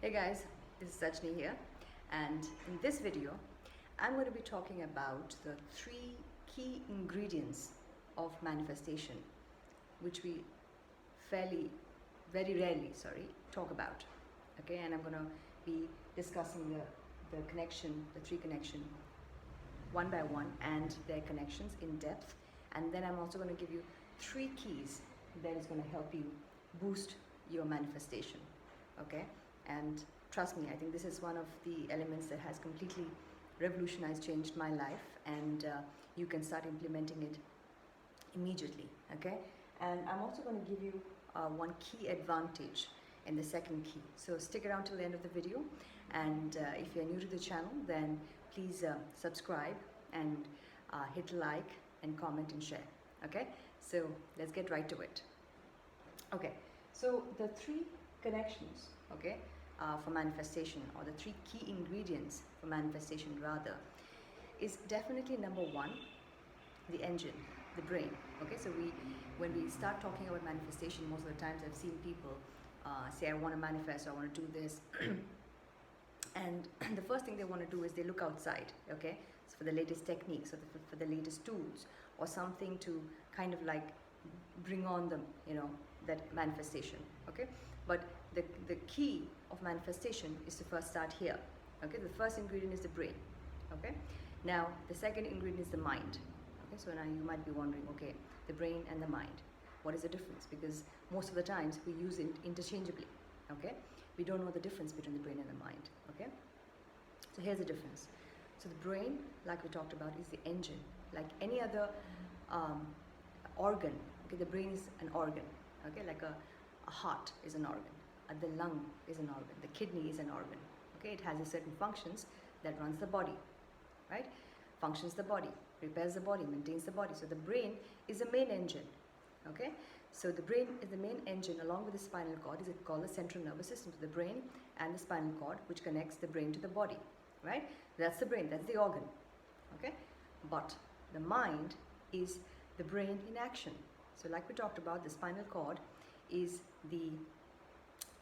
Hey guys, this is Sajni here, and in this video I'm going to be talking about the 3 key ingredients of manifestation, which we very rarely talk about. Okay, and I'm going to be discussing the connection, the 3 connection one by one and their connections in depth, and then I'm also going to give you 3 keys that is going to help you boost your manifestation. Okay, and trust me, I think this is one of the elements that has completely revolutionized, changed my life, and you can start implementing it immediately. Okay, and I'm also going to give you one key advantage in the second key, so stick around till the end of the video, and if you're new to the channel, then please subscribe and hit like and comment and share. Okay, so let's get right to it. Okay, so the 3 connections, okay, for manifestation, or the 3 key ingredients for manifestation rather, is definitely number 1, the engine, the brain. Okay, so when we start talking about manifestation, most of the times I've seen people say, I want to manifest, or I want to do this, and the first thing they want to do is they look outside, okay, so for the latest techniques, or for the latest tools, or something to kind of like bring on them, that manifestation. Okay, but the key of manifestation is to first start here. Okay, the first ingredient is the brain. Okay, now the second ingredient is the mind. Okay, so now you might be wondering, okay, the brain and the mind, what is the difference? Because most of the times we use it interchangeably. Okay, we don't know the difference between the brain and the mind. Okay, so here's the difference. So the brain, like we talked about, is the engine, like any other organ. Okay, the brain is an organ. Okay, like a heart is an organ, the lung is an organ, the kidney is an organ. Okay, it has a certain functions that runs the body, right? Functions the body, repairs the body, maintains the body. So the brain is the main engine. Okay, so the brain is the main engine, along with the spinal cord, is called the central nervous system. So the brain and the spinal cord, which connects the brain to the body, right? That's the brain, that's the organ. Okay, but the mind is the brain in action. So like we talked about, the spinal cord is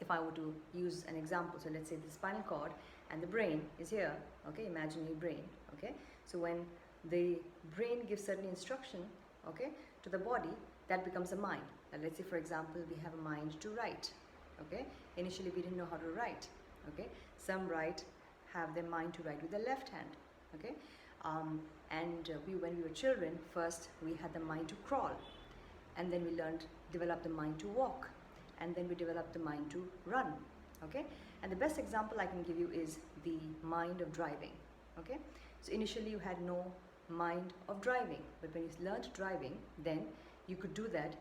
if I were to use an example, so let's say the spinal cord and the brain is here. Okay, imaginary brain. Okay, so when the brain gives certain instruction, okay, to the body, that becomes a mind. Now let's say, for example, we have a mind to write. Okay, initially we didn't know how to write. Okay, some have their mind to write with the left hand. Okay, when we were children, first we had the mind to crawl, and then we developed the mind to walk, and then we developed the mind to run. Okay, and the best example I can give you is the mind of driving. Okay, so initially you had no mind of driving, but when you learned driving, then you could do that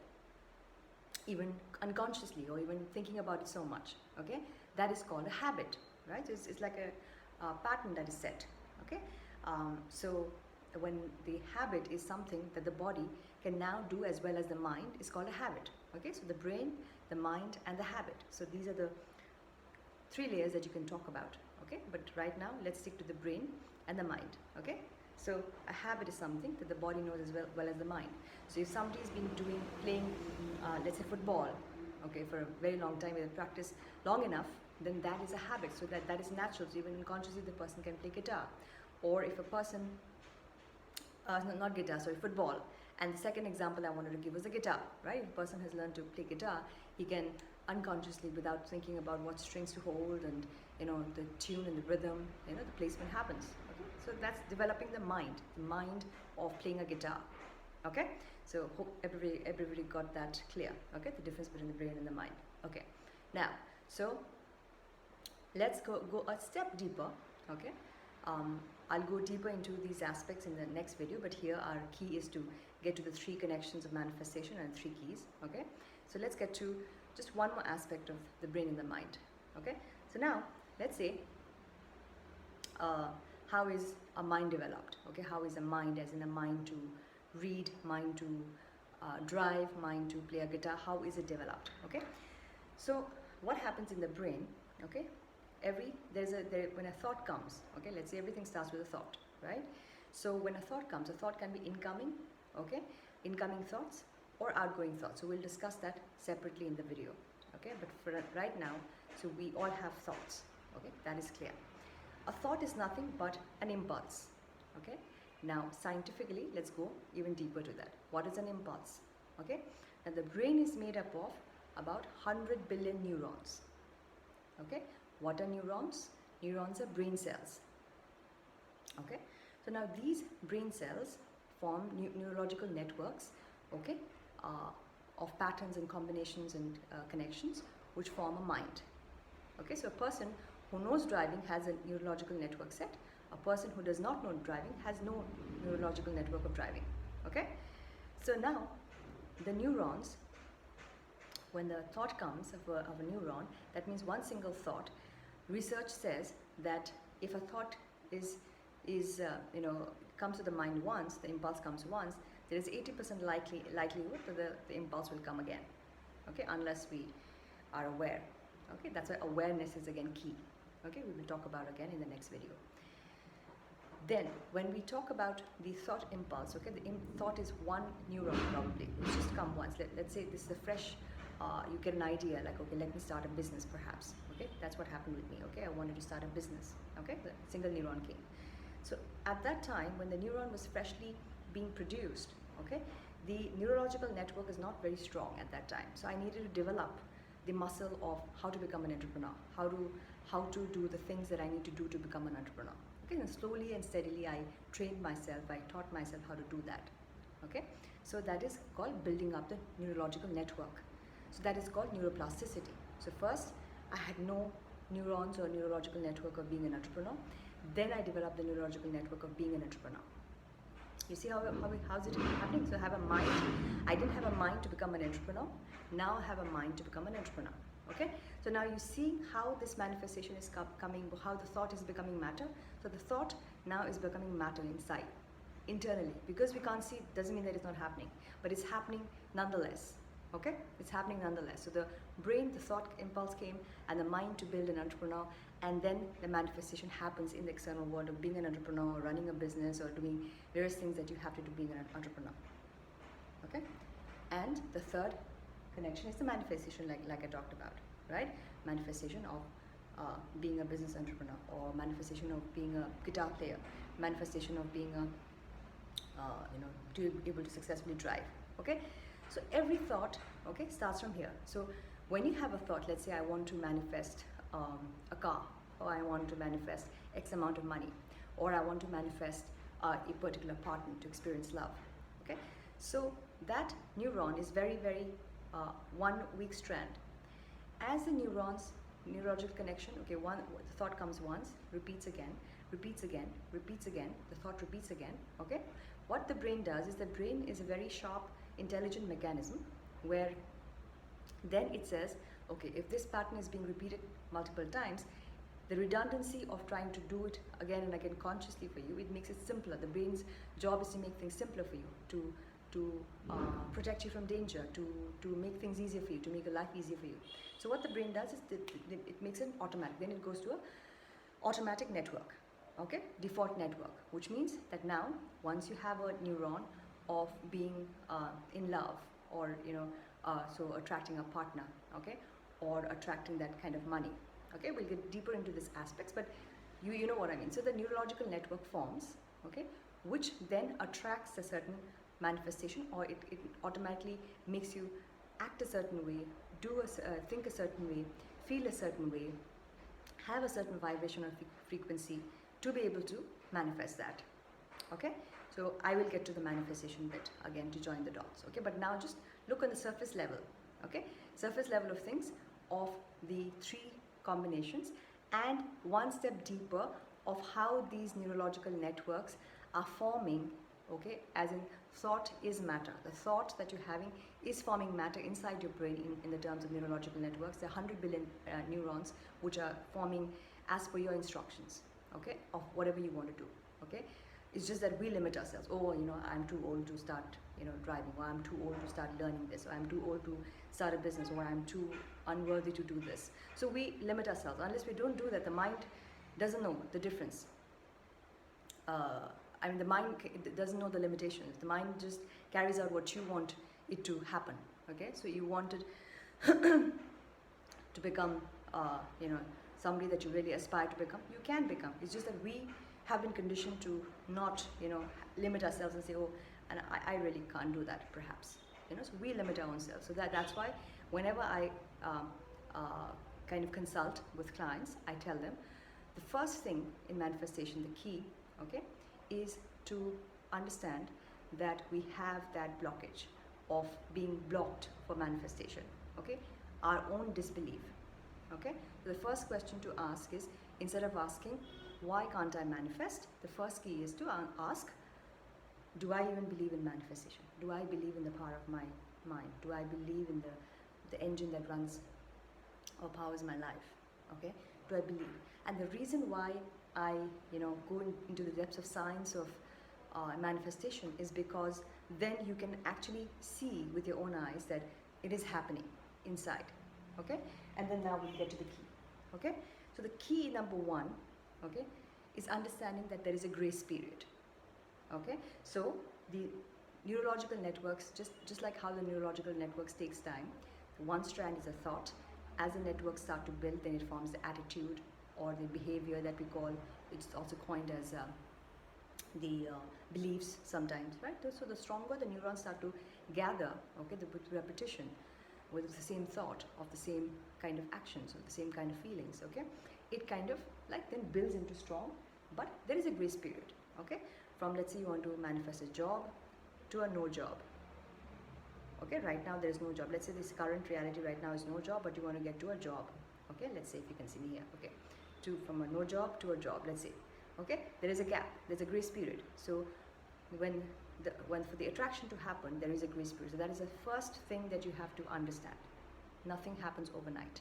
even unconsciously, or even thinking about it so much. Okay, that is called a habit, right? It's like a pattern that is set. Okay, so when the habit is something that the body can now do as well as the mind, is called a habit. Okay, so the brain, the mind, and the habit. So these are the 3 layers that you can talk about. Okay, but right now let's stick to the brain and the mind. Okay, so a habit is something that the body knows as well as the mind. So if somebody's been playing let's say football, okay, for a very long time, with practice long enough, then that is a habit. So that is natural. So even unconsciously the person can play guitar. Or if a person not guitar, sorry, football. And the second example I wanted to give was the guitar, right? If a person has learned to play guitar, he can unconsciously, without thinking about what strings to hold and the tune and the rhythm, the placement happens. Okay, so that's developing the mind of playing a guitar. Okay, so hope everybody got that clear. Okay, the difference between the brain and the mind. Okay, now so let's go a step deeper. Okay. I'll go deeper into these aspects in the next video, but here our key is to get to the 3 connections of manifestation and 3 keys. Okay, so let's get to just one more aspect of the brain and the mind. Okay, so now let's say how is a mind developed? Okay, how is a mind, as in a mind to read, mind to drive, mind to play a guitar, how is it developed? Okay, so what happens in the brain? Okay, when a thought comes, okay, let's say everything starts with a thought, right? So when a thought comes, a thought can be incoming, okay, incoming thoughts, or outgoing thoughts. So we'll discuss that separately in the video. okay? But for right now, so we all have thoughts, okay? That is clear. A thought is nothing but an impulse, okay? Now, scientifically, let's go even deeper to that. What is an impulse, okay? Now, the brain is made up of about 100 billion neurons, okay? What are neurons? Neurons are brain cells, okay? So now these brain cells form neurological networks, okay, of patterns and combinations and connections which form a mind, okay? So a person who knows driving has a neurological network set. A person who does not know driving has no neurological network of driving, okay? So now the neurons, when the thought comes of a neuron, that means one single thought. Research says that if a thought comes to the mind once, the impulse comes once, there is 80% likelihood that the impulse will come again, okay, unless we are aware, okay? That's why awareness is again key, okay? We will talk about again in the next video. Then, when we talk about the thought impulse, okay, the thought is one neuron probably. It's just come once. Let's say this is a fresh, you get an idea like, okay, let me start a business perhaps, okay? That's what happened with me, okay? I wanted to start a business, okay? The single neuron came. So at that time, when the neuron was freshly being produced, okay, the neurological network is not very strong at that time. So I needed to develop the muscle of how to become an entrepreneur, how to do the things that I need to do to become an entrepreneur. Okay, and slowly and steadily I trained myself, I taught myself how to do that. Okay, so that is called building up the neurological network. So that is called neuroplasticity. So first I had no neurons or neurological network of being an entrepreneur. Then I developed the neurological network of being an entrepreneur. You see how's it happening? So I have a mind. I didn't have a mind to become an entrepreneur. Now I have a mind to become an entrepreneur. Okay, so now you see how this manifestation is coming, how the thought is becoming matter. So the thought now is becoming matter inside, internally. Because we can't see it doesn't mean that it's not happening, but it's happening nonetheless. Okay, it's happening nonetheless. So the brain, the thought impulse came, and the mind to build an entrepreneur, and then the manifestation happens in the external world of being an entrepreneur, or running a business, or doing various things that you have to do being an entrepreneur. Okay, and the third connection is the manifestation, like I talked about, right? Manifestation of being a business entrepreneur, or manifestation of being a guitar player, manifestation of being to able to successfully drive. Okay, so every thought, okay, starts from here. So when you have a thought, let's say I want to manifest a car, or I want to manifest X amount of money, or I want to manifest a particular partner to experience love. Okay, so that neuron is very, very one weak strand. As the neurological connection, okay, the thought comes once, repeats again, repeats again, repeats again, the thought repeats again, okay? What the brain does is the brain is a very sharp, intelligent mechanism where then it says, okay, if this pattern is being repeated multiple times, the redundancy of trying to do it again and again consciously for you, it makes it simpler. The brain's job is to make things simpler for you, to protect you from danger, to make things easier for you, to make your life easier for you. So what the brain does is it makes it automatic. Then it goes to a automatic network, okay, default network, which means that now once you have a neuron of being in love, or so attracting a partner, okay, or attracting that kind of money, okay, we'll get deeper into these aspects, but you know what I mean. So the neurological network forms, okay, which then attracts a certain manifestation, or it automatically makes you act a certain way, think a certain way, feel a certain way, have a certain vibration or frequency to be able to manifest that. Okay, so I will get to the manifestation bit again to join the dots. Okay, but now just look on the surface level. Okay, surface level of things of the three combinations, and one step deeper of how these neurological networks are forming. Okay, as in thought is matter. The thought that you're having is forming matter inside your brain in the terms of neurological networks. There are 100 billion neurons which are forming as per your instructions, okay, of whatever you want to do. Okay, it's just that we limit ourselves. Oh, I'm too old to start, driving, or I'm too old to start learning this, or I'm too old to start a business, or I'm too unworthy to do this. So we limit ourselves. Unless we don't do that, the mind doesn't know the difference. The mind doesn't know the limitations. The mind just carries out what you want it to happen. Okay, so you wanted to become, you know, somebody that you really aspire to become, you can become. It's just that we have been conditioned to not, you know, limit ourselves and say, oh, and I really can't do that, perhaps. You know, so we limit our own selves. So that's why whenever I kind of consult with clients, I tell them the first thing in manifestation, the key, okay, is to understand that we have that blockage of being blocked for manifestation, okay, our own disbelief, okay. So the first question to ask is, instead of asking why can't I manifest, the first key is to ask, do I even believe in manifestation? Do I believe in the power of my mind? Do I believe in the engine that runs or powers my life? Okay, do I believe? And the reason why I, you know, go into the depths of science of manifestation is because then you can actually see with your own eyes that it is happening inside. Okay, and then now we get to the key. Okay, so the key number one, okay, is understanding that there is a grace period. Okay, so the neurological networks, just like how the neurological networks takes time, one strand is a thought. As the networks start to build, then it forms the attitude or the behavior that we call, it's also coined as the beliefs sometimes, right? So the stronger the neurons start to gather, okay, with repetition, with the same thought of the same kind of actions, or the same kind of feelings, okay, it kind of like then builds into strong, but there is a grace period, okay, from, let's say you want to manifest a job to a no job. Okay, right now there is no job. Let's say this current reality right now is no job, but you want to get to a job. Okay, let's say if you can see me here. Okay, from a no job to a job, let's say. Okay, there is a gap. There's a grace period. So when for the attraction to happen, there is a grace period. So that is the first thing that you have to understand. Nothing happens overnight.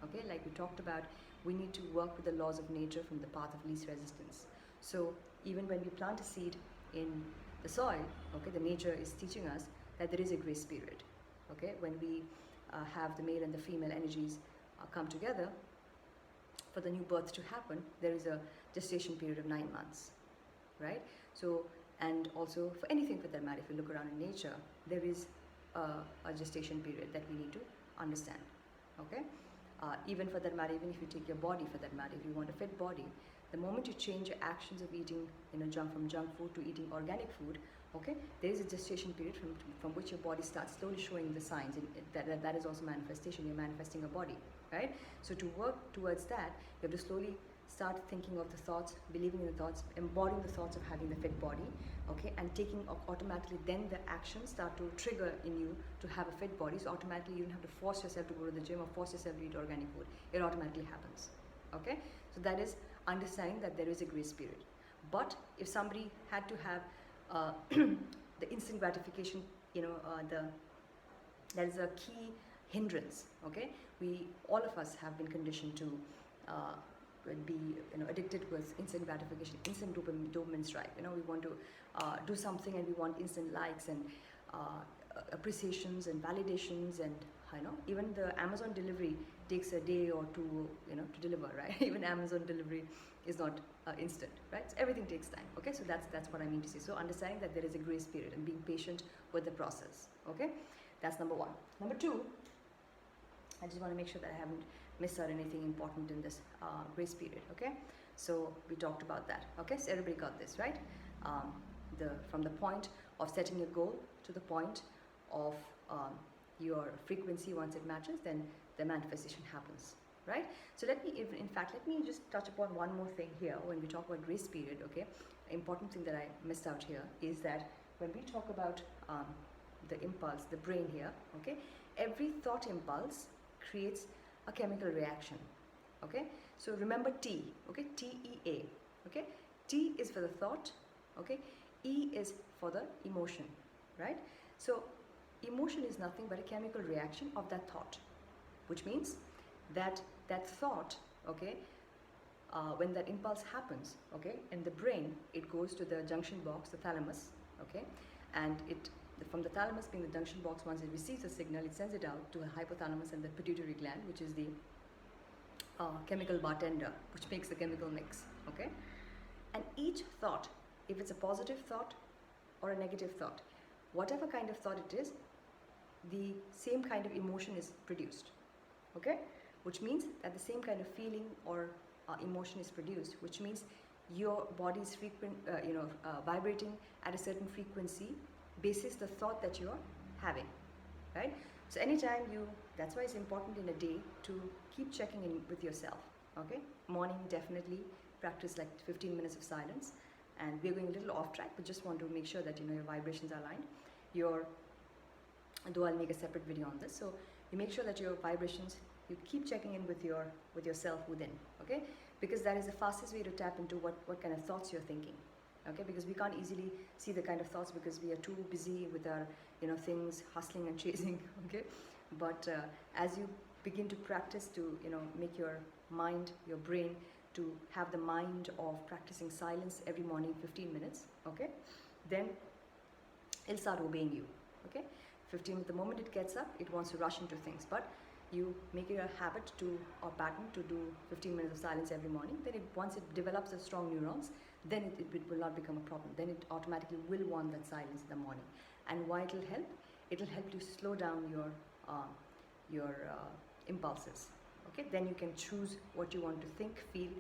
Okay, like we talked about, we need to work with the laws of nature from the path of least resistance. So even when we plant a seed in the soil, okay, the nature is teaching us that there is a grace period. Okay, when we have the male and the female energies come together, for the new birth to happen, there is a gestation period of 9 months, right? So, and also for anything for that matter, if you look around in nature, there is a gestation period that we need to understand. Okay, even for that matter, even if you take your body for that matter, if you want a fit body, the moment you change your actions of eating, you know, from junk food to eating organic food, okay, there is a gestation period from which your body starts slowly showing the signs. That is also manifestation. You're manifesting a body, right? So to work towards that, you have to slowly start thinking of the thoughts, believing in the thoughts, embodying the thoughts of having the fit body, okay, and taking automatically, then the actions start to trigger in you to have a fit body. So automatically you don't have to force yourself to go to the gym or force yourself to eat organic food. It automatically happens, okay? So that is understanding that there is a grace period. But if somebody had to have the instant gratification, you know, that is a key hindrance. Okay, all of us have been conditioned to be, you know, addicted with instant gratification, instant dopamine strike. You know, we want to do something and we want instant likes and appreciations and validations, and you know, even the Amazon delivery takes a day or two, you know, to deliver, right? Even Amazon delivery is not instant, right? So everything takes time. Okay, so that's what I mean to say. So understanding that there is a grace period and being patient with the process. Okay, that's number one. Number two, I just want to make sure that I haven't missed out anything important in this grace period. Okay, so we talked about that. Okay, so everybody got this, right? From the point of setting a goal to the point of your frequency, once it matches, then the manifestation happens, right? So let me just touch upon one more thing here when we talk about grace period. Okay, important thing that I missed out here is that when we talk about the impulse, the brain here, okay, every thought impulse creates a chemical reaction. Okay, so remember T, okay, TEA, okay, T is for the thought, okay, E is for the emotion, right? So emotion is nothing but a chemical reaction of that thought, which means that thought, okay, when that impulse happens, okay, in the brain, it goes to the junction box, the thalamus, okay, and from the thalamus being the junction box, once it receives a signal, it sends it out to the hypothalamus and the pituitary gland, which is the chemical bartender, which makes the chemical mix, okay, and each thought, if it's a positive thought or a negative thought, whatever kind of thought it is, the same kind of emotion is produced, okay, which means that the same kind of feeling or emotion is produced, which means your body is vibrating at a certain frequency basis the thought that you're having, right? So anytime that's why it's important in a day to keep checking in with yourself, okay? Morning, definitely practice like 15 minutes of silence, and we're going a little off track, but just want to make sure that your vibrations are aligned. Though I'll make a separate video on this, so you make sure that your vibrations, you keep checking in with yourself within, okay? Because that is the fastest way to tap into what kind of thoughts you're thinking, okay? Because we can't easily see the kind of thoughts because we are too busy with our things, hustling and chasing, okay? But as you begin to practice to make your mind, your brain, to have the mind of practicing silence every morning 15 minutes, okay, then it'll start obeying you, okay? The moment it gets up, it wants to rush into things, but you make it a habit or pattern to do 15 minutes of silence every morning. Then once it develops the strong neurons, then it will not become a problem. Then it automatically will want that silence in the morning. And why it'll help? It'll help you slow down your impulses. Okay, then you can choose what you want to think, feel,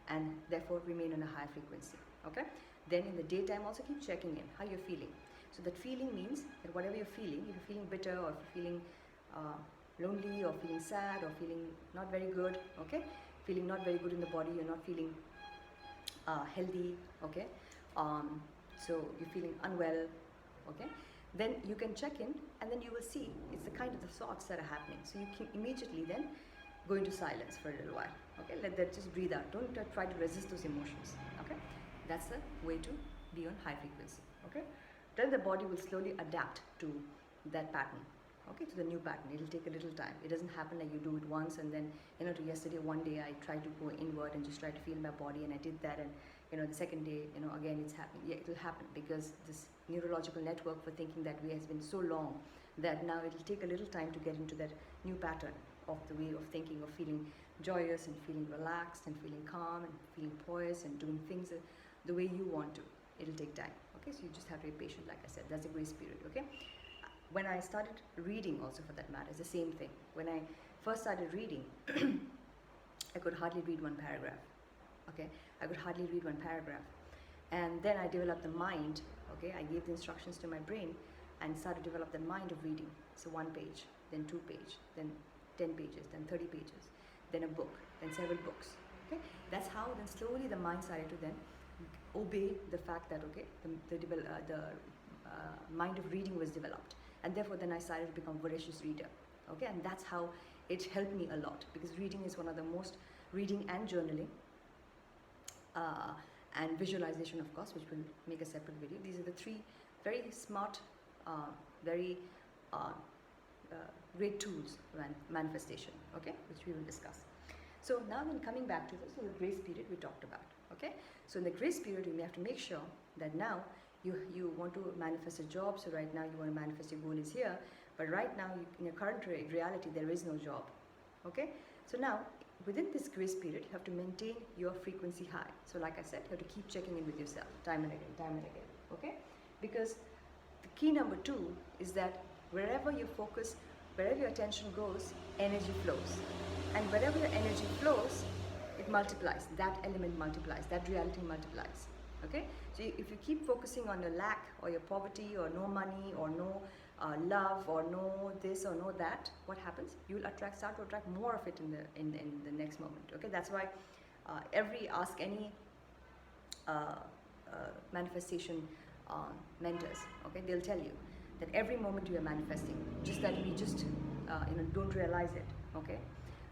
and therefore remain on a high frequency. Okay, then in the daytime also keep checking in how you're feeling. So that feeling means that whatever you're feeling, if you're feeling bitter or if you're feeling lonely or feeling sad or feeling not very good, okay, feeling not very good in the body, you're not feeling healthy, okay, so you're feeling unwell, okay, then you can check in and then you will see it's the kind of the thoughts that are happening. So you can immediately then go into silence for a little while, okay, let that just breathe out. Don't try to resist those emotions, okay. That's the way to be on high frequency, okay. Then the body will slowly adapt to that pattern, okay, to the new pattern. It'll take a little time. It doesn't happen like you do it once and then, to yesterday, one day I tried to go inward and just try to feel my body and I did that, and the second day, again it's happening. Yeah, it will happen because this neurological network for thinking that way has been so long that now it'll take a little time to get into that new pattern of the way of thinking, of feeling joyous and feeling relaxed and feeling calm and feeling poised and doing things the way you want to. It'll take time, okay, so you just have to be patient. Like I said, that's a grace period, okay. When I started reading also, for that matter, it's the same thing. When I first started reading, I could hardly read one paragraph, okay, I could hardly read one paragraph, and then I developed the mind, okay, I gave the instructions to my brain and started to develop the mind of reading. So 1 page, then 2 page, then 10 pages, then 30 pages, then a book, then several books, okay. That's how then slowly the mind started to then obey the fact that, okay, the mind of reading was developed, and therefore then I started to become a voracious reader, okay. And that's how it helped me a lot, because reading is one of the most, reading and journaling and visualization, of course, which will make a separate video. These are the 3 very smart, very great tools for manifestation, okay, which we will discuss. So now then, coming back to this, so the grace period we talked about, okay. So in the grace period, you have to make sure that now you want to manifest a job. So right now you want to manifest your goal is here, but right now in your current reality there is no job, okay. So now within this grace period, you have to maintain your frequency high. So like I said, you have to keep checking in with yourself time and again, okay. Because the key number 2 is that wherever you focus, wherever your attention goes, energy flows, and wherever your energy flows, it multiplies. That element multiplies, that reality multiplies, okay. So if you keep focusing on your lack or your poverty or no money or no love or no this or no that, what happens? You will start to attract more of it in the next moment, okay. That's why ask any manifestation mentors, okay, they'll tell you that every moment you are manifesting, just that we just don't realize it, okay.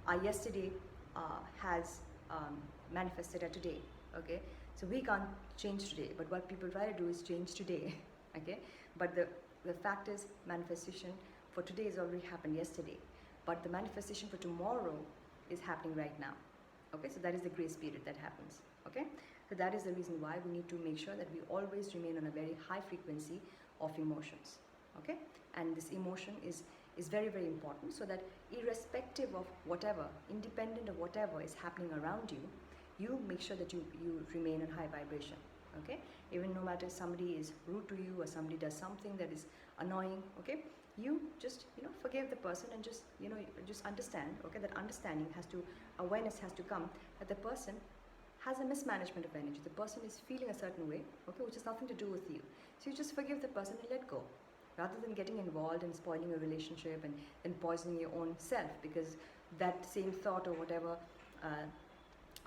Our yesterday has manifested at today, okay. So we can't change today, but what people try to do is change today, okay. But the fact is, manifestation for today has already happened yesterday, but the manifestation for tomorrow is happening right now, okay. So that is the grace period that happens, okay. So that is the reason why we need to make sure that we always remain on a very high frequency of emotions, okay. And this emotion is very, very important, so that irrespective of whatever, independent of whatever is happening around you, you make sure that you remain on high vibration, okay. Even no matter somebody is rude to you or somebody does something that is annoying, okay, you just, you know, forgive the person and just, you know, just understand, okay, that understanding has to, awareness has to come that the person has a mismanagement of energy. The person is feeling a certain way, okay, which has nothing to do with you. So you just forgive the person and let go, rather than getting involved and spoiling a relationship and poisoning your own self, because that same thought or whatever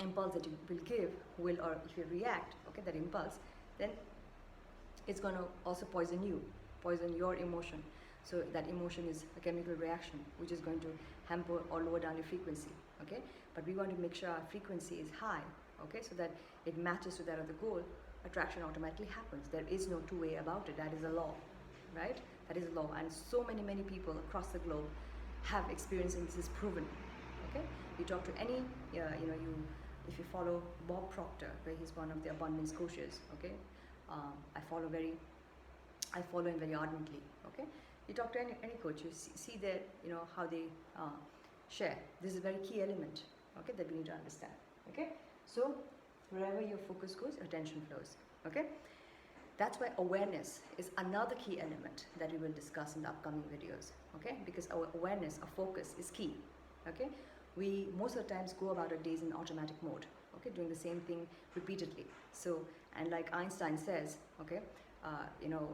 impulse that you will give will, or if you react, okay, that impulse, then it's going to also poison you, poison your emotion. So that emotion is a chemical reaction which is going to hamper or lower down your frequency, okay. But we want to make sure our frequency is high, okay, so that it matches to that of the goal. Attraction automatically happens. There is no two way about it. That is a law, right? That is a law, and so many people across the globe have experienced, and this is proven, okay. You talk to any, you know, if you follow Bob Proctor, where he's one of the abundance coaches, okay. I follow him very ardently, okay. You talk to any coach, you see their, you know, how they share. This is a very key element, okay, that we need to understand, okay. So wherever your focus goes, attention flows, okay. That's why awareness is another key element that we will discuss in the upcoming videos, okay, because our awareness, our focus is key, okay. We most of the times go about our days in automatic mode, okay, doing the same thing repeatedly. So, and like Einstein says, okay, you know,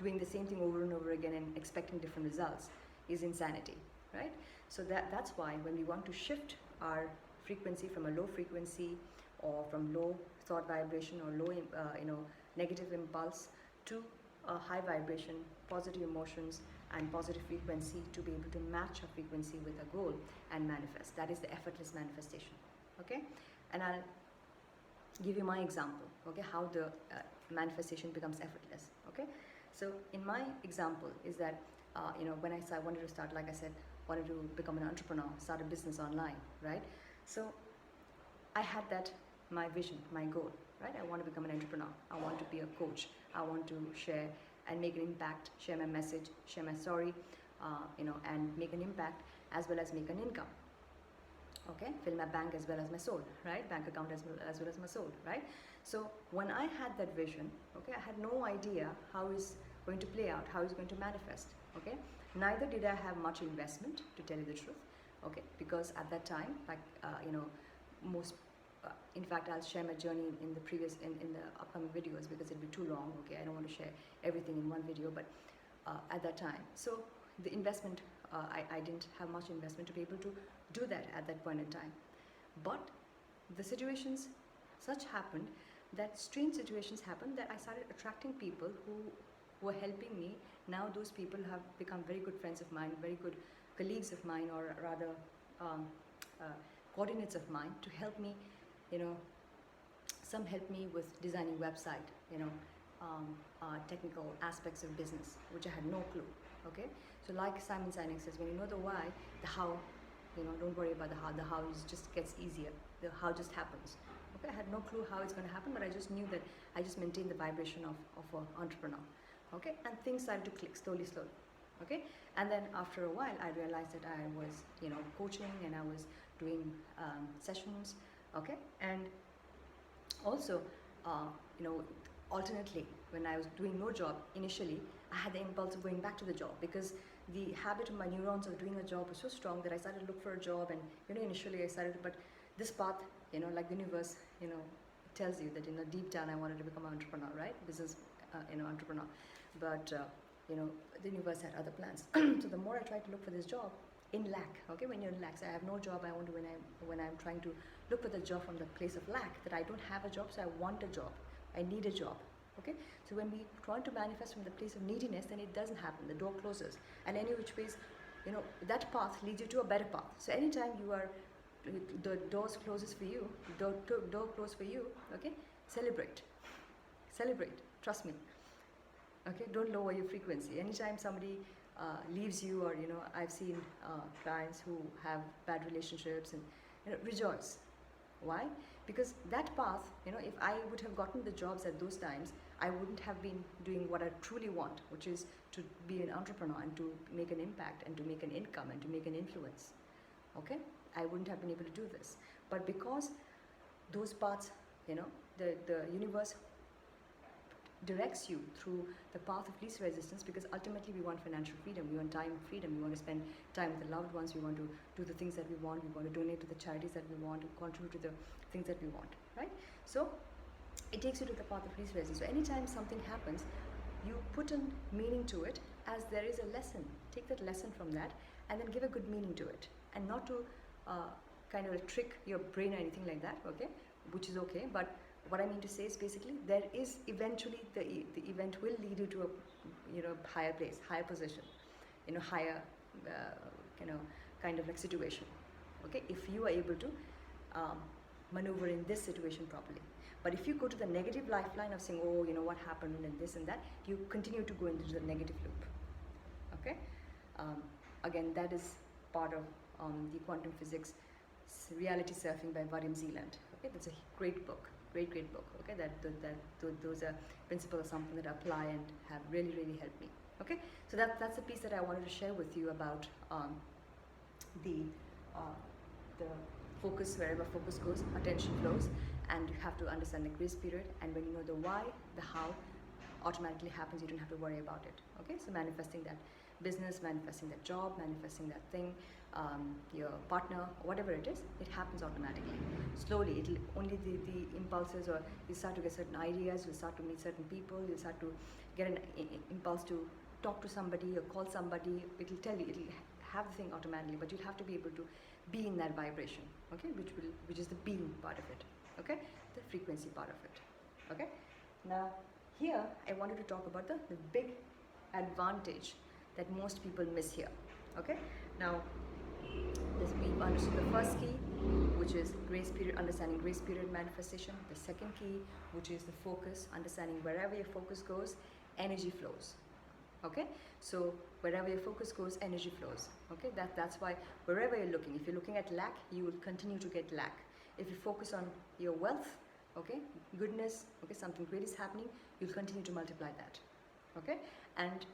doing the same thing over and over again and expecting different results is insanity, right? So that's why when we want to shift our frequency from a low frequency or from low thought vibration or low, you know, negative impulse to a high vibration, positive emotions and positive frequency, to be able to match our frequency with a goal and manifest. That is the effortless manifestation, okay? And I'll give you my example, okay, how the manifestation becomes effortless, okay? So in my example is that, you know, when I wanted to start, like I said, wanted to become an entrepreneur, start a business online, right? So I had that, my vision, my goal, right? I want to become an entrepreneur. I want to be a coach. I want to share and make an impact, share my message, share my story, you know, and make an impact as well as make an income. Okay, fill my bank as well as my soul, right? Bank account as well as my soul, right? So when I had that vision, okay, I had no idea how it's going to play out, how it's going to manifest, okay? Neither did I have much investment, to tell you the truth, okay? Because at that time, like, you know, in fact, I'll share my journey in the in the upcoming videos, because it'll be too long, okay? I don't want to share everything in one video, but at that time, so the investment, I didn't have much investment to be able to do that at that point in time. But the situations such happened, that strange situations happened, that I started attracting people who were helping me. Now those people have become very good friends of mine, very good colleagues of mine, or rather coordinates of mine, to help me, you know. Some help me with designing website, you know, technical aspects of business, which I had no clue, okay? So like Simon Sinek says, when you know the why, the how, you know, don't worry about the how. The how just gets easier. The how just happens. Okay, I had no clue how it's going to happen, but I just knew that I just maintained the vibration of an entrepreneur. Okay, and things started to click slowly. Okay, and then after a while, I realized that I was, you know, coaching, and I was doing sessions. Okay, and also, you know, alternately, when I was doing no job initially, I had the impulse of going back to the job, because the habit of my neurons of doing a job was so strong that I started to look for a job. And, you know, initially I started, but this path, you know, like the universe, you know, tells you that, you know, deep down I wanted to become an entrepreneur, right? Business, you know, entrepreneur. But, you know, the universe had other plans. So the more I tried to look for this job, in lack, okay, when you're in lack, so I have no job, I want to, when I'm trying to look for the job from the place of lack, that I don't have a job, so I want a job, I need a job. Okay, so when we try to manifest from the place of neediness, then it doesn't happen. The door closes, and any which ways, you know, that path leads you to a better path. So anytime you are, the doors closes for you, door closes for you. Okay, celebrate. Trust me. Okay, don't lower your frequency. Anytime somebody leaves you, or, you know, I've seen clients who have bad relationships, and, you know, rejoice. Why? Because that path, you know, if I would have gotten the jobs at those times, I wouldn't have been doing what I truly want, which is to be an entrepreneur and to make an impact and to make an income and to make an influence. Okay? I wouldn't have been able to do this. But because those paths, you know, the universe directs you through the path of least resistance, because ultimately we want financial freedom, we want time freedom, we want to spend time with the loved ones, we want to do the things that we want to donate to the charities that we want, to contribute to the things that we want, right? So it takes you to the path of least resistance. So anytime something happens, you put a meaning to it as there is a lesson. Take that lesson from that and then give a good meaning to it, and not to kind of trick your brain or anything like that, okay, which is okay. But what I mean to say is basically there is eventually the event will lead you to a higher place, higher position, higher kind of like situation, okay, if you are able to maneuver in this situation properly. But if you go to the negative lifeline of saying, oh, what happened and this and that, you continue to go into the negative loop, okay. Again, that is part of the quantum physics reality surfing by Vadim Zealand, okay. That's a great book, great book, okay. Those are principles, are something that I apply and have really helped me, okay. So that's the piece that I wanted to share with you about the focus. Wherever focus goes, attention flows, and you have to understand the grace period, and when you know the why, the how automatically happens, you don't have to worry about it, okay. So manifesting that business, manifesting that job, manifesting that thing, your partner, whatever it is, it happens automatically. Slowly, it'll only the impulses, or you start to get certain ideas, you start to meet certain people, you start to get an impulse to talk to somebody or call somebody. It'll tell you, it'll have the thing automatically, but you'll have to be able to be in that vibration, okay, which is the being part of it, okay, the frequency part of it, okay. Now here I wanted to talk about the big advantage that most people miss here, okay. Now we've understood the first key, which is grace period, understanding grace period manifestation. The second key, which is the focus, understanding wherever your focus goes, energy flows, okay. So wherever your focus goes, energy flows, okay. That's why wherever you're looking, if you're looking at lack, you will continue to get lack. If you focus on your wealth, okay, goodness, okay, something great is happening, you'll continue to multiply that, okay. And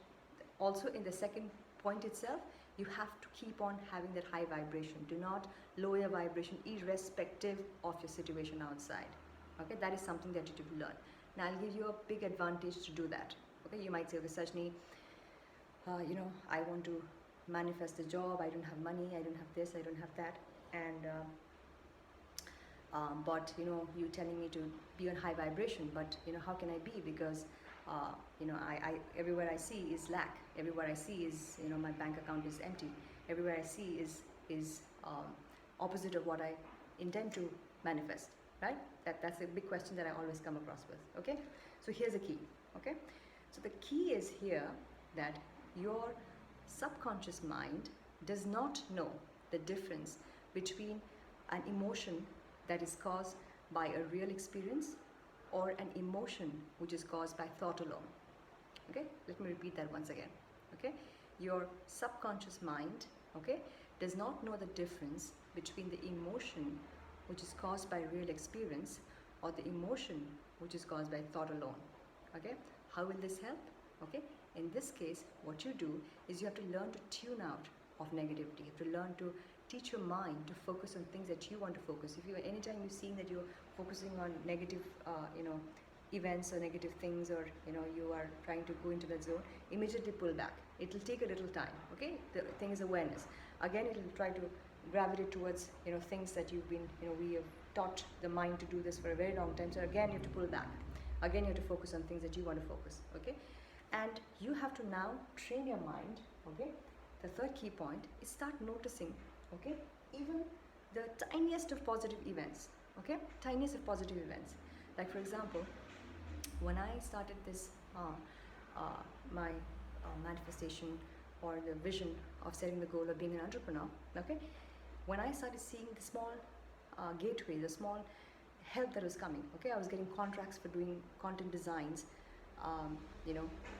also in the second point itself, you have to keep on having that high vibration. Do not lower your vibration irrespective of your situation outside, okay. That is something that you need to learn. Now I'll give you a big advantage to do that, okay. You might say, okay, Sajni, I want to manifest a job, I don't have money, I don't have this, I don't have that, and but you're telling me to be on high vibration, but how can I be, because I everywhere I see is lack, everywhere I see is my bank account is empty, everywhere I see is opposite of what I intend to manifest, right? That's a big question that I always come across with, okay. So here's the key, okay. So the key is here that your subconscious mind does not know the difference between an emotion that is caused by a real experience or an emotion which is caused by thought alone, okay. Let me repeat that once again, okay. Your subconscious mind, okay, does not know the difference between the emotion which is caused by real experience or the emotion which is caused by thought alone, okay. How will this help? Okay, in this case, what you do is you have to learn to tune out of negativity. You have to learn to teach your mind to focus on things that you want to focus. If you anytime you're seeing that you're focusing on negative events or negative things, or you are trying to go into that zone, immediately pull back. It will take a little time, okay. The thing is awareness. Again, it will try to gravitate towards things that you've been we have taught the mind to do this for a very long time. So again, you have to pull back. Again, you have to focus on things that you want to focus, okay. And you have to now train your mind, okay. The third key point is start noticing, okay, even the tiniest of positive events, okay, tiniest of positive events. Like for example, when I started this my manifestation or the vision of setting the goal of being an entrepreneur, okay, when I started seeing the small gateway, the small help that was coming, okay, I was getting contracts for doing content designs,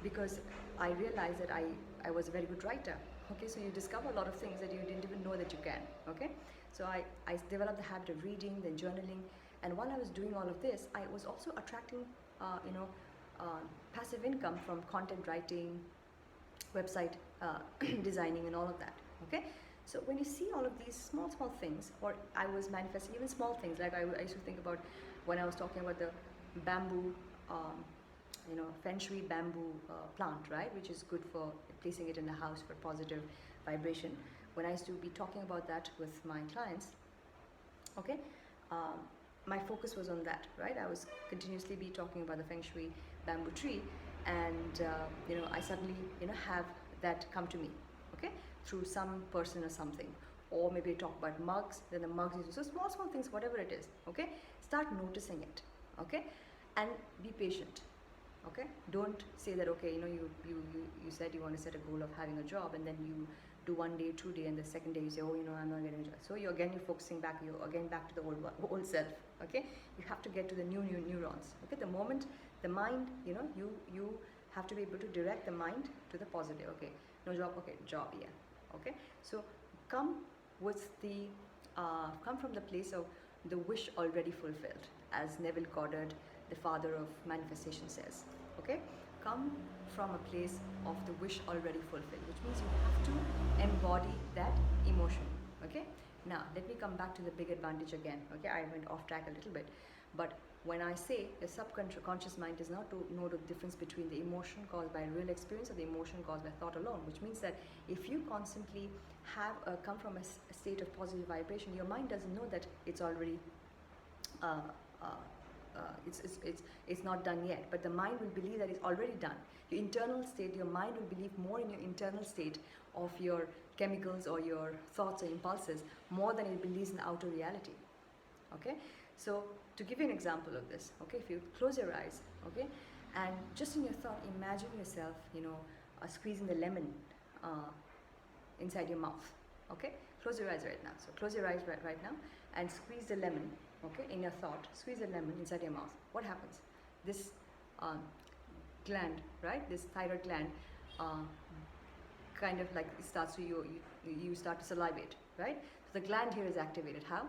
because I realized that I was a very good writer, okay. So you discover a lot of things that you didn't even know that you can, okay. So I developed the habit of reading, then journaling, and while I was doing all of this, I was also attracting passive income from content writing, website designing, and all of that, okay. So when you see all of these small things, or I was manifesting even small things, like I used to think about when I was talking about the bamboo feng shui bamboo plant, right, which is good for placing it in the house for positive vibration. When I used to be talking about that with my clients, okay, my focus was on that, right? I was continuously be talking about the feng shui bamboo tree, and I suddenly have that come to me, okay, through some person or something. Or maybe I talk about mugs, then the mugs is so small things, whatever it is, okay? Start noticing it, okay? And be patient, okay? Don't say that, okay, you said you want to set a goal of having a job, and then you do 1 day, 2 day, and the second day you say, oh, I'm not getting a job. So you're focusing back, you're again back to the old self, okay? You have to get to the new neurons, okay? The moment the mind, you have to be able to direct the mind to the positive, okay? No job, okay, job, yeah, okay? So come from the place of the wish already fulfilled, as Neville Goddard, the father of manifestation, says, okay? Come from a place of the wish already fulfilled, which means you have to embody that emotion, okay? Now, let me come back to the big advantage again, okay? I went off track a little bit, but when I say the subconscious mind does not know the difference between the emotion caused by real experience or the emotion caused by thought alone, which means that if you constantly come from a state of positive vibration, your mind doesn't know that it's already it's not done yet, but the mind will believe that it's already done. Your internal state, your mind will believe more in your internal state of your chemicals or your thoughts or impulses more than it believes in the outer reality, okay? So to give you an example of this, okay, if you close your eyes, okay, and just in your thought, imagine yourself, squeezing the lemon inside your mouth, okay? Close your eyes right now. So close your eyes right now and squeeze the lemon, okay, in your thought. Squeeze the lemon inside your mouth. What happens? This gland, right, this thyroid gland, kind of like it starts to, you start to salivate, right? So the gland here is activated. How?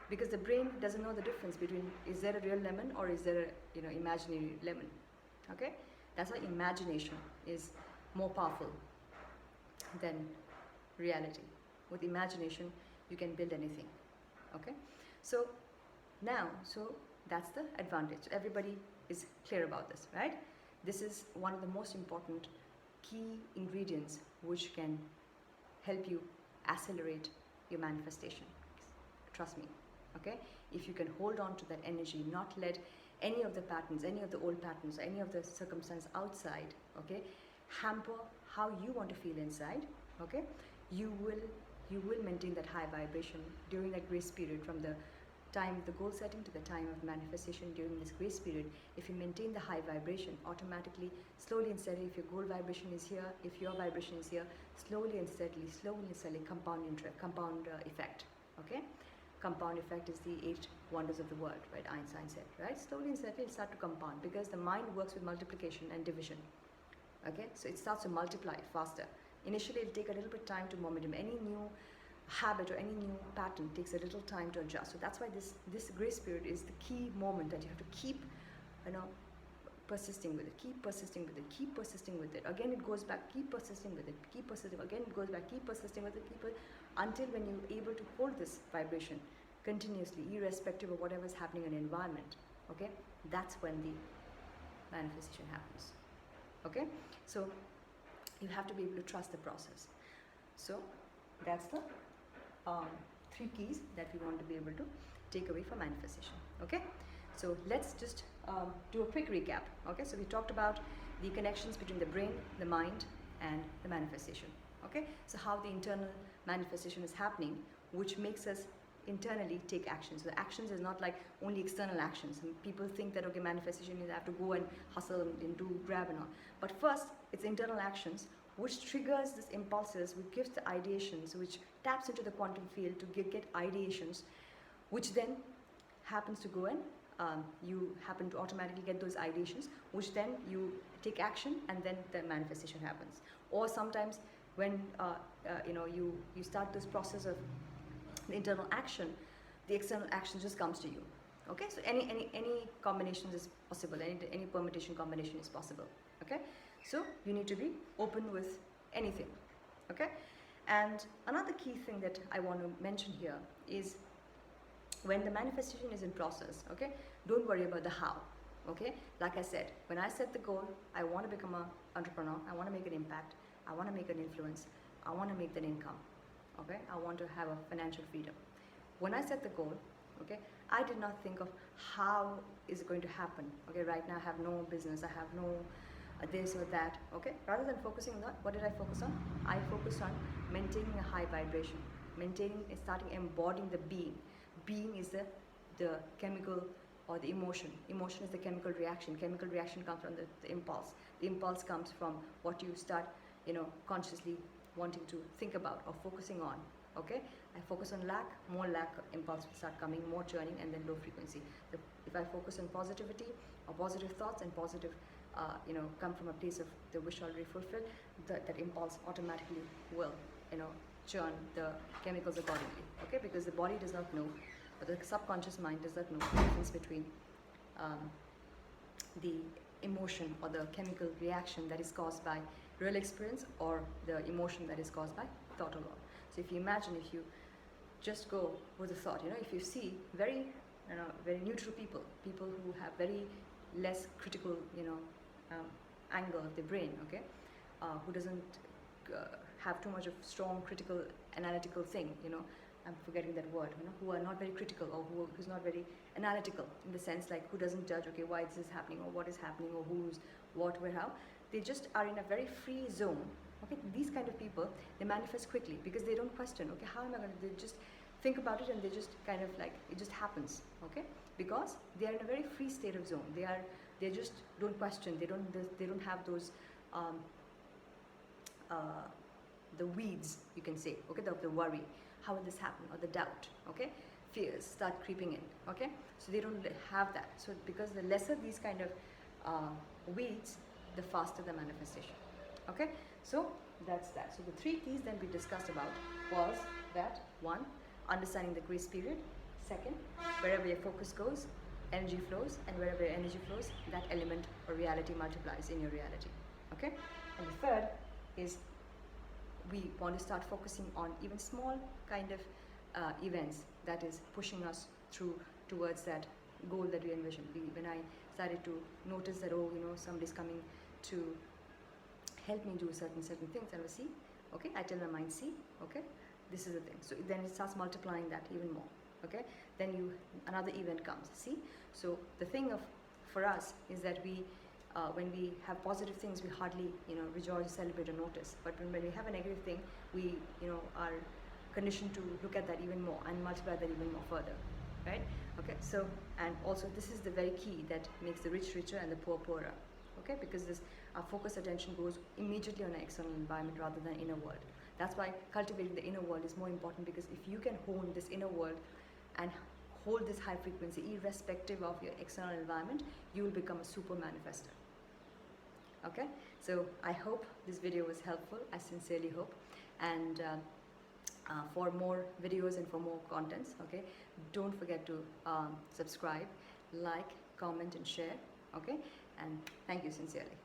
Because the brain doesn't know the difference between, is there a real lemon or is there a imaginary lemon, okay? That's why imagination is more powerful than reality. With imagination, you can build anything, okay? So that's the advantage. Everybody is clear about this, right? This is one of the most important key ingredients which can help you accelerate your manifestation. Trust me, okay? If you can hold on to that energy, not let any of the patterns, any of the old patterns, any of the circumstance outside, okay, hamper how you want to feel inside, okay? You will maintain that high vibration during that grace period, from the time of the goal setting to the time of manifestation. During this grace period, if you maintain the high vibration, automatically, slowly and steadily, if your goal vibration is here, if your vibration is here, slowly and steadily, compound effect, okay? Compound effect is the 8 wonders of the world, right? Einstein said, right? Slowly and steadily it'll start to compound, because the mind works with multiplication and division, okay? So it starts to multiply faster. Initially, it'll take a little bit time to momentum. Any new habit or any new pattern takes a little time to adjust. So that's why this grace period is the key moment that you have to keep, persisting with it. Keep persisting with it. Keep persisting with it. Again, it goes back. Keep persisting with it. Keep persisting. Again, it goes back. Keep persisting with it. Until when you're able to hold this vibration continuously, irrespective of whatever is happening in the environment. Okay, that's when the manifestation happens. Okay, so you have to be able to trust the process. So that's the 3 keys that we want to be able to take away from manifestation. Okay, so let's just do a quick recap. Okay, so we talked about the connections between the brain, the mind, and the manifestation. Okay, so how the internal manifestation is happening, which makes us internally take action. So the actions is not like only external actions. And people think that, okay, manifestation is I have to go and hustle and do, grab and all. But first, it's internal actions which triggers these impulses, which gives the ideations, which taps into the quantum field to get ideations, which then happens to go in. You happen to automatically get those ideations, which then you take action, and then the manifestation happens. Or sometimes when you start this process of the internal action, the external action just comes to you. Okay, so any combinations is possible. Any permutation combination is possible. Okay, so you need to be open with anything. Okay, and another key thing that I want to mention here is when the manifestation is in process. Okay, don't worry about the how. Okay, like I said, when I set the goal, I want to become an entrepreneur, I want to make an impact, I want to make an influence, I want to make that income. Okay, I want to have a financial freedom. When I set the goal, okay, I did not think of how is it going to happen. Okay, right now I have no business, I have no this or that. Okay, rather than focusing on that, what did I focus on? I focused on maintaining a high vibration, maintaining, starting embodying the being. Being is the chemical or the emotion. Emotion is the chemical reaction. Chemical reaction comes from the impulse. The impulse comes from what you start, consciously wanting to think about or focusing on. Okay, I focus on lack, more lack impulse will start coming, more churning, and then low frequency. If I focus on positivity or positive thoughts and positive, come from a place of the wish already fulfilled, that impulse automatically will, churn the chemicals accordingly. Okay, because the body does not know, or the subconscious mind does not know the difference between the emotion or the chemical reaction that is caused by real experience or the emotion that is caused by thought alone. So if you imagine, if you just go with a thought, if you see very neutral people who have very less critical, angle of the brain, okay, who doesn't have too much of strong critical analytical thing, I'm forgetting that word, who are not very critical, or who's not very analytical in the sense like who doesn't judge, okay, why this is happening or what is happening or who's what, where, how. They just are in a very free zone. Okay, these kind of people, they manifest quickly because they don't question, okay, how am I going to, they just think about it and they just kind of like, it just happens, okay, because they are in a very free state of zone. They just don't question, they don't have those, the weeds, you can say, okay, the worry, how will this happen, or the doubt, okay, fears start creeping in, okay, so they don't have that. So because the lesser these kind of weeds, the faster the manifestation. Okay, so that's that. So the 3 keys that we discussed about was that 1, understanding the grace period. 2nd, wherever your focus goes, energy flows, and wherever your energy flows, that element or reality multiplies in your reality. Okay, and the 3rd is we want to start focusing on even small kind of events that is pushing us towards that goal that we envision. When I started to notice that, somebody's coming to help me do certain things, and we see, okay, I tell my mind, see, okay, this is the thing. So then it starts multiplying that even more. Okay, then another event comes, see. So the thing for us is that we when we have positive things, we hardly rejoice, celebrate, or notice. But when we have a negative thing, we are conditioned to look at that even more and multiply that even more further, right? Okay, so, and also this is the very key that makes the rich richer and the poor poorer. Okay, because our focus attention goes immediately on the external environment rather than inner world. That's why cultivating the inner world is more important, because if you can hone this inner world and hold this high frequency irrespective of your external environment, you will become a super manifestor. Okay, so I hope this video was helpful. I sincerely hope. And for more videos and for more contents, okay, don't forget to subscribe, like, comment, and share. Okay, and thank you sincerely.